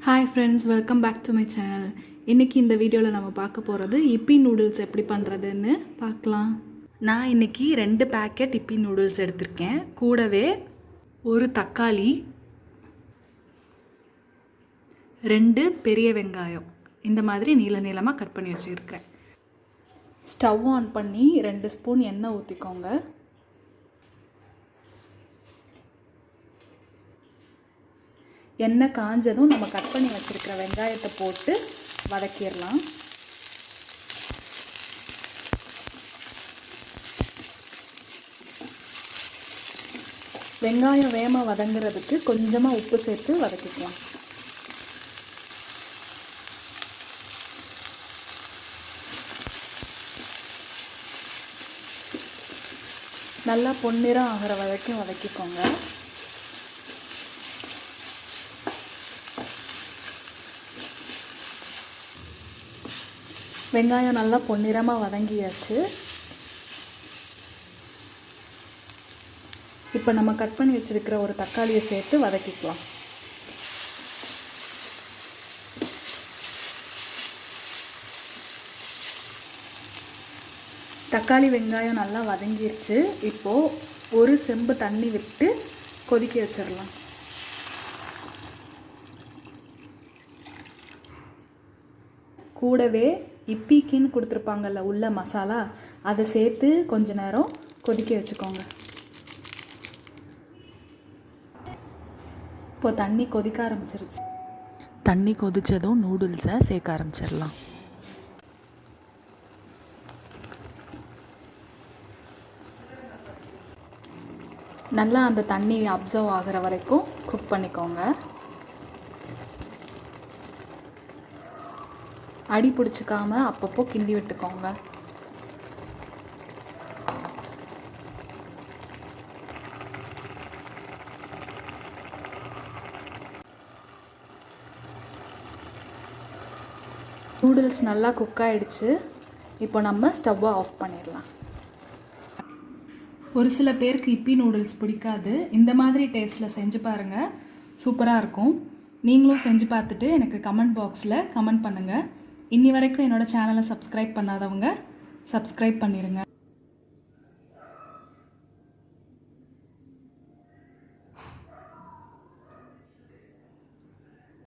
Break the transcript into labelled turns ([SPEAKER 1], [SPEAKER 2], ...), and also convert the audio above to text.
[SPEAKER 1] Hi friends, welcome back to my channel. இன்னைக்கு இந்த வீடியோல நம்ம பார்க்க போறது yippee noodles எப்படி பண்றதுன்னு பார்க்கலாம். நான் இன்னைக்கு 2 பாக்கெட் yippee noodles எடுத்துர்க்கேன். கூடவே ஒரு தக்காளி, 2 பெரிய வெங்காயம் இந்த மாதிரி நீள நீளமா கட் பண்ணி வச்சிருக்கேன். ஸ்டவ் ஆன் பண்ணி 2 ஸ்பூன் எண்ணெய் ஊத்திக்கோங்க. எண்ணெய் காஞ்சதும் நம்ம கட் பண்ணி வச்சிருக்கிற வெங்காயத்தை போட்டு வதக்கிடலாம். வெங்காயம் வேகமா வதங்குறதுக்கு கொஞ்சமா உப்பு சேர்த்து வதக்கிக்கலாம். நல்லா பொன்னிறம் ஆகிற வரைக்கும் வதக்கிக்கோங்க. வெங்காயம் நல்லா பொன்னிறமாக வதங்கியாச்சு. இப்போ நம்ம கட் பண்ணி வச்சிருக்கிற ஒரு தக்காளியை சேர்த்து வதக்கிக்கலாம். தக்காளி வெங்காயம் நல்லா வதங்கிருச்சு. இப்போது ஒரு செம்பு தண்ணி விட்டு கொதிக்க வச்சிடலாம். கூடவே இப்பிக்குன்னு கொடுத்துருப்பாங்கல்ல உள்ள மசாலா, அதை சேர்த்து கொஞ்ச நேரம் கொதிக்க வச்சுக்கோங்க. இப்போ தண்ணி கொதிக்க ஆரம்பிச்சிருச்சு. தண்ணி கொதிச்சதும் நூடுல்ஸை சேர்க்க ஆரம்பிச்சிடலாம். நல்லா அந்த தண்ணி அப்சர்வ் ஆகிற வரைக்கும் குக் பண்ணிக்கோங்க. அடி பிடிச்சிக்காம அப்பப்போ கிண்டி விட்டுக்கோங்க. நூடுல்ஸ் நல்லா குக் ஆகிடுச்சு. இப்போ நம்ம ஸ்டவ்வை ஆஃப் பண்ணிடலாம். ஒரு சில பேருக்கு yippee நூடுல்ஸ் பிடிக்காது. இந்த மாதிரி டேஸ்ட்டில் செஞ்சு பாருங்கள், சூப்பராக இருக்கும். நீங்களும் செஞ்சு பார்த்துட்டு எனக்கு கமெண்ட் பாக்ஸில் கமெண்ட் பண்ணுங்கள். இன்னி வரைக்கும் என்னோடய சேனலை சப்ஸ்கிரைப் பண்ணாதவங்க சப்ஸ்கிரைப் பண்ணிடுங்க.